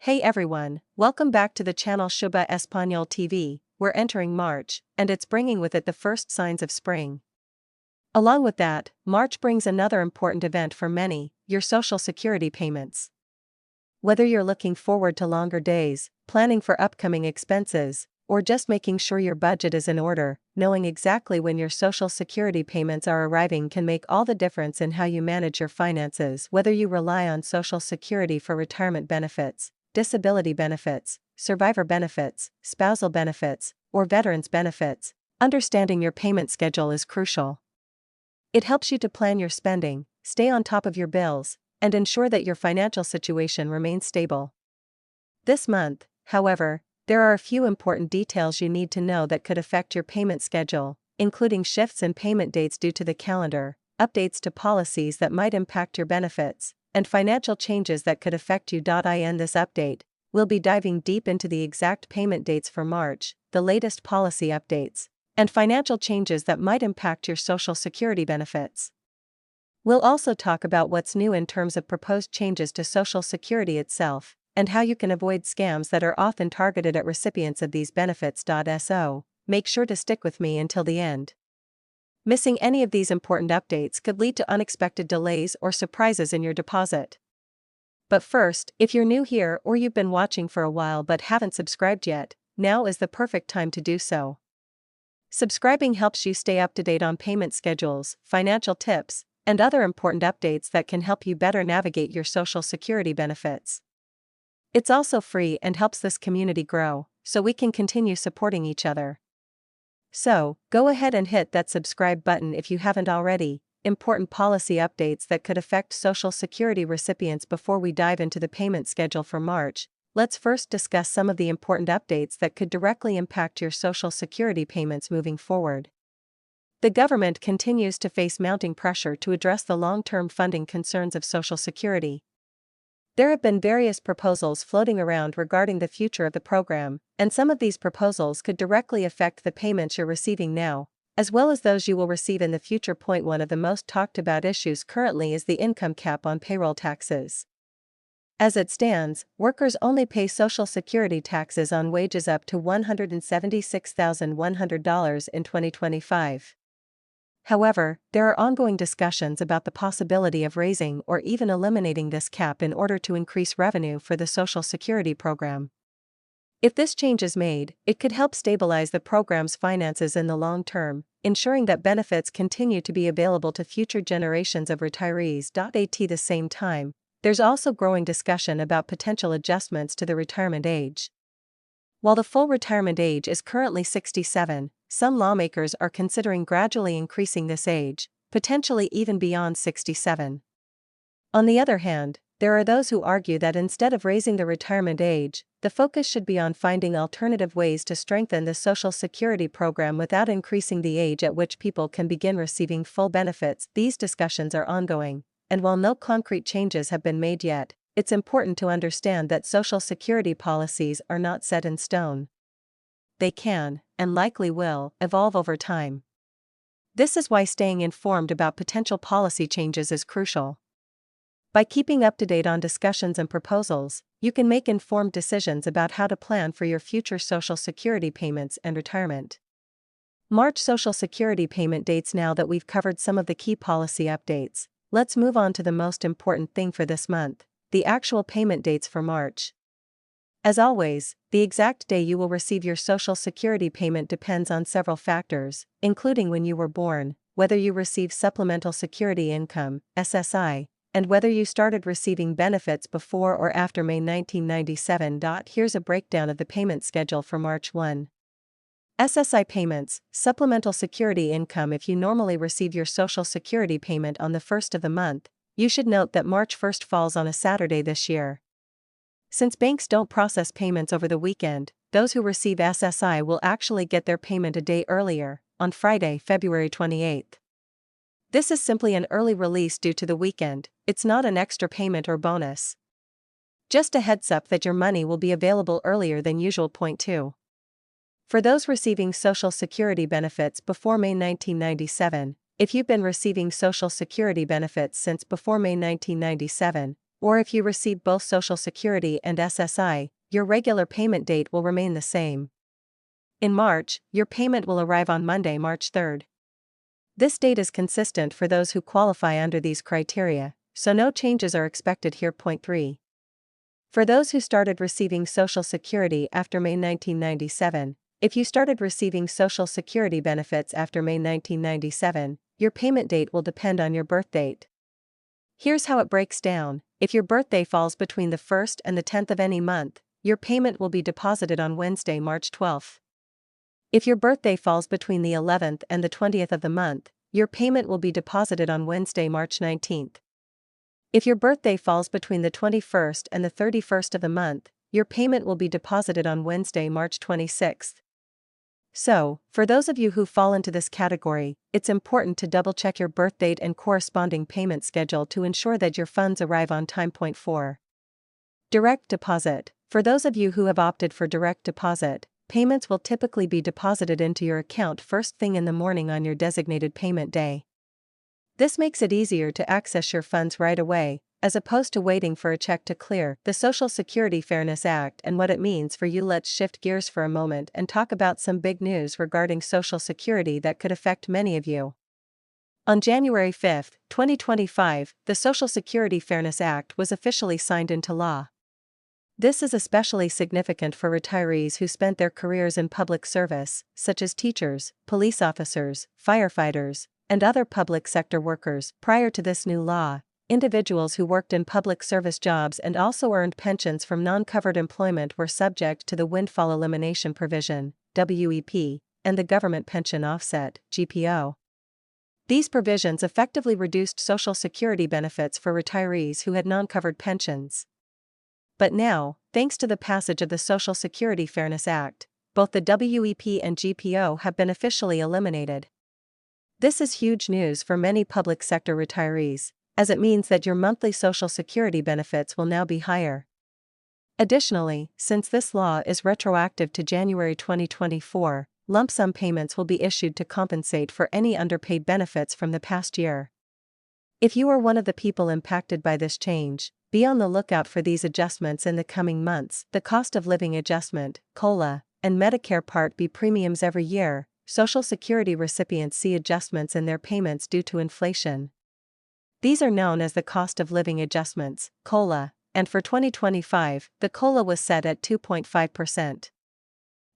Hey everyone, welcome back to the channel Shuba Español TV. We're entering March, and it's bringing with it the first signs of spring. Along with that, March brings another important event for many, your Social Security payments. Whether you're looking forward to longer days, planning for upcoming expenses, or just making sure your budget is in order, knowing exactly when your Social Security payments are arriving can make all the difference in how you manage your finances. Whether you rely on Social Security for retirement benefits, disability benefits, survivor benefits, spousal benefits, or veterans benefits, understanding your payment schedule is crucial. It helps you to plan your spending, stay on top of your bills, and ensure that your financial situation remains stable. This month, however, there are a few important details you need to know that could affect your payment schedule, including shifts in payment dates due to the calendar, updates to policies that might impact your benefits, and financial changes that could affect you. In this update, we'll be diving deep into the exact payment dates for March, the latest policy updates, and financial changes that might impact your Social Security benefits. We'll also talk about what's new in terms of proposed changes to Social Security itself, and how you can avoid scams that are often targeted at recipients of these benefits. So, make sure to stick with me until the end. Missing any of these important updates could lead to unexpected delays or surprises in your deposit. But first, if you're new here or you've been watching for a while but haven't subscribed yet, now is the perfect time to do so. Subscribing helps you stay up to date on payment schedules, financial tips, and other important updates that can help you better navigate your Social Security benefits. It's also free and helps this community grow, so we can continue supporting each other. So, go ahead and hit that subscribe button if you haven't already. Important policy updates that could affect Social Security recipients. Before we dive into the payment schedule for March, let's first discuss some of the important updates that could directly impact your Social Security payments moving forward. The government continues to face mounting pressure to address the long-term funding concerns of Social Security. There have been various proposals floating around regarding the future of the program, and some of these proposals could directly affect the payments you're receiving now, as well as those you will receive in the future. One of the most talked about issues currently is the income cap on payroll taxes. As it stands, workers only pay Social Security taxes on wages up to $176,100 in 2025. However, there are ongoing discussions about the possibility of raising or even eliminating this cap in order to increase revenue for the Social Security program. If this change is made, it could help stabilize the program's finances in the long term, ensuring that benefits continue to be available to future generations of retirees. At the same time, there's also growing discussion about potential adjustments to the retirement age. While the full retirement age is currently 67, some lawmakers are considering gradually increasing this age, potentially even beyond 67. On the other hand, there are those who argue that instead of raising the retirement age, the focus should be on finding alternative ways to strengthen the Social Security program without increasing the age at which people can begin receiving full benefits. These discussions are ongoing, and while no concrete changes have been made yet, it's important to understand that Social Security policies are not set in stone. They can, and likely will, evolve over time. This is why staying informed about potential policy changes is crucial. By keeping up to date on discussions and proposals, you can make informed decisions about how to plan for your future Social Security payments and retirement. March Social Security payment dates. Now that we've covered some of the key policy updates, let's move on to the most important thing for this month, the actual payment dates for March. As always, the exact day you will receive your Social Security payment depends on several factors, including when you were born, whether you receive Supplemental Security Income, SSI, and whether you started receiving benefits before or after May 1997. Here's a breakdown of the payment schedule for March 1. SSI payments, Supplemental Security Income. If you normally receive your Social Security payment on the 1st of the month, you should note that March 1st falls on a Saturday this year. Since banks don't process payments over the weekend, those who receive SSI will actually get their payment a day earlier, on Friday, February 28. This is simply an early release due to the weekend, it's not an extra payment or bonus. Just a heads up that your money will be available earlier than usual. 2. For those receiving Social Security benefits before May 1997, if you've been receiving Social Security benefits since before May 1997, Or if you receive both Social Security and SSI, your regular payment date will remain the same. In March, your payment will arrive on Monday, March 3rd. This date is consistent for those who qualify under these criteria, so no changes are expected here. Point 3. For those who started receiving Social Security after May 1997, if you started receiving Social Security benefits after May 1997, your payment date will depend on your birth date. Here's how it breaks down. If your birthday falls between the 1st and the 10th of any month, your payment will be deposited on Wednesday, March 12th. If your birthday falls between the 11th and the 20th of the month, your payment will be deposited on Wednesday, March 19th. If your birthday falls between the 21st and the 31st of the month, your payment will be deposited on Wednesday, March 26th. So, for those of you who fall into this category, it's important to double-check your birth date and corresponding payment schedule to ensure that your funds arrive on time. Point 4. Direct deposit. For those of you who have opted for direct deposit, payments will typically be deposited into your account first thing in the morning on your designated payment day. This makes it easier to access your funds right away, as opposed to waiting for a check to clear. The Social Security Fairness Act and what it means for you. Let's shift gears for a moment and talk about some big news regarding Social Security that could affect many of you. On January 5, 2025, the Social Security Fairness Act was officially signed into law. This is especially significant for retirees who spent their careers in public service, such as teachers, police officers, firefighters, and other public sector workers. Prior to this new law, individuals who worked in public service jobs and also earned pensions from non-covered employment were subject to the Windfall Elimination Provision, WEP, and the Government Pension Offset, GPO. These provisions effectively reduced Social Security benefits for retirees who had non-covered pensions. But now, thanks to the passage of the Social Security Fairness Act, both the WEP and GPO have been officially eliminated. This is huge news for many public sector retirees, as it means that your monthly Social Security benefits will now be higher. Additionally, since this law is retroactive to January 2024, lump sum payments will be issued to compensate for any underpaid benefits from the past year. If you are one of the people impacted by this change, be on the lookout for these adjustments in the coming months. The Cost of Living Adjustment, COLA, and Medicare Part B premiums every year. Social Security recipients see adjustments in their payments due to inflation. These are known as the Cost of Living Adjustments, COLA, and for 2025, the COLA was set at 2.5%.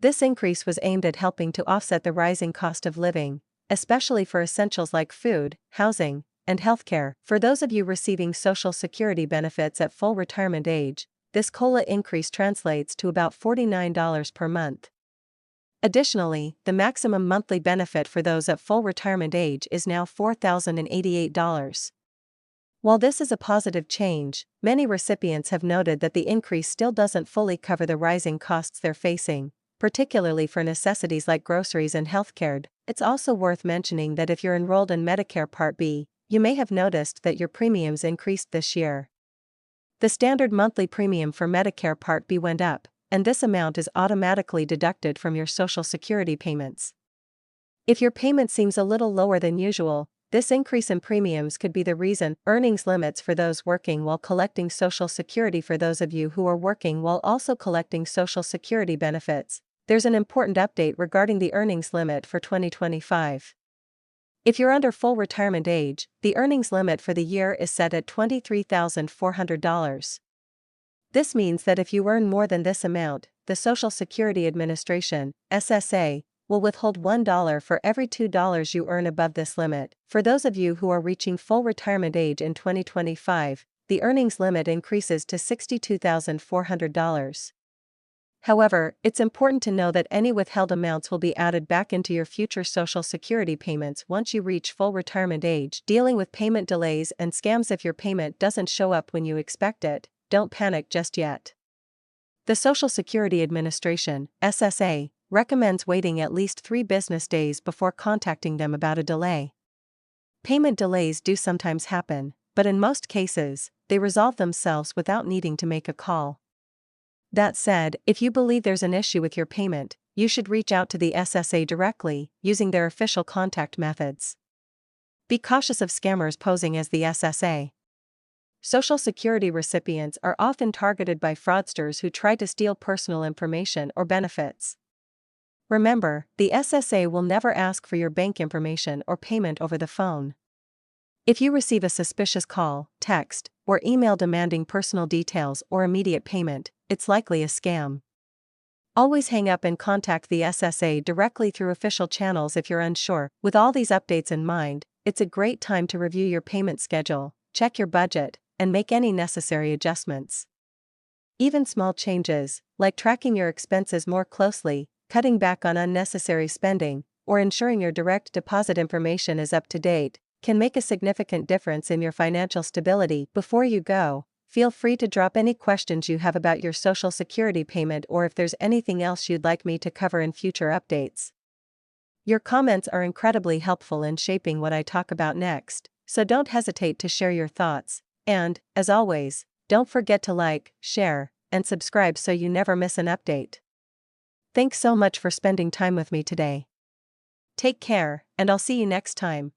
This increase was aimed at helping to offset the rising cost of living, especially for essentials like food, housing, and healthcare. For those of you receiving Social Security benefits at full retirement age, this COLA increase translates to about $49 per month. Additionally, the maximum monthly benefit for those at full retirement age is now $4,088. While this is a positive change, many recipients have noted that the increase still doesn't fully cover the rising costs they're facing, particularly for necessities like groceries and healthcare. It's also worth mentioning that if you're enrolled in Medicare Part B, you may have noticed that your premiums increased this year. The standard monthly premium for Medicare Part B went up, and this amount is automatically deducted from your Social Security payments. If your payment seems a little lower than usual, this increase in premiums could be the reason. Earnings limits for those working while collecting Social Security. For those of you who are working while also collecting Social Security benefits, there's an important update regarding the earnings limit for 2025. If you're under full retirement age, the earnings limit for the year is set at $23,400. This means that if you earn more than this amount, the Social Security Administration, SSA, will withhold $1 for every $2 you earn above this limit. For those of you who are reaching full retirement age in 2025, the earnings limit increases to $62,400. However, it's important to know that any withheld amounts will be added back into your future Social Security payments once you reach full retirement age. Dealing with payment delays and scams. If your payment doesn't show up when you expect it, don't panic just yet. The Social Security Administration, SSA, recommends waiting at least 3 business days before contacting them about a delay. Payment delays do sometimes happen, but in most cases, they resolve themselves without needing to make a call. That said, if you believe there's an issue with your payment, you should reach out to the SSA directly, using their official contact methods. Be cautious of scammers posing as the SSA. Social Security recipients are often targeted by fraudsters who try to steal personal information or benefits. Remember, the SSA will never ask for your bank information or payment over the phone. If you receive a suspicious call, text, or email demanding personal details or immediate payment, it's likely a scam. Always hang up and contact the SSA directly through official channels if you're unsure. With all these updates in mind, it's a great time to review your payment schedule, check your budget, and make any necessary adjustments. Even small changes, like tracking your expenses more closely, cutting back on unnecessary spending, or ensuring your direct deposit information is up to date, can make a significant difference in your financial stability. Before you go, feel free to drop any questions you have about your Social Security payment or if there's anything else you'd like me to cover in future updates. Your comments are incredibly helpful in shaping what I talk about next, so don't hesitate to share your thoughts. And, as always, don't forget to like, share, and subscribe so you never miss an update. Thanks so much for spending time with me today. Take care, and I'll see you next time.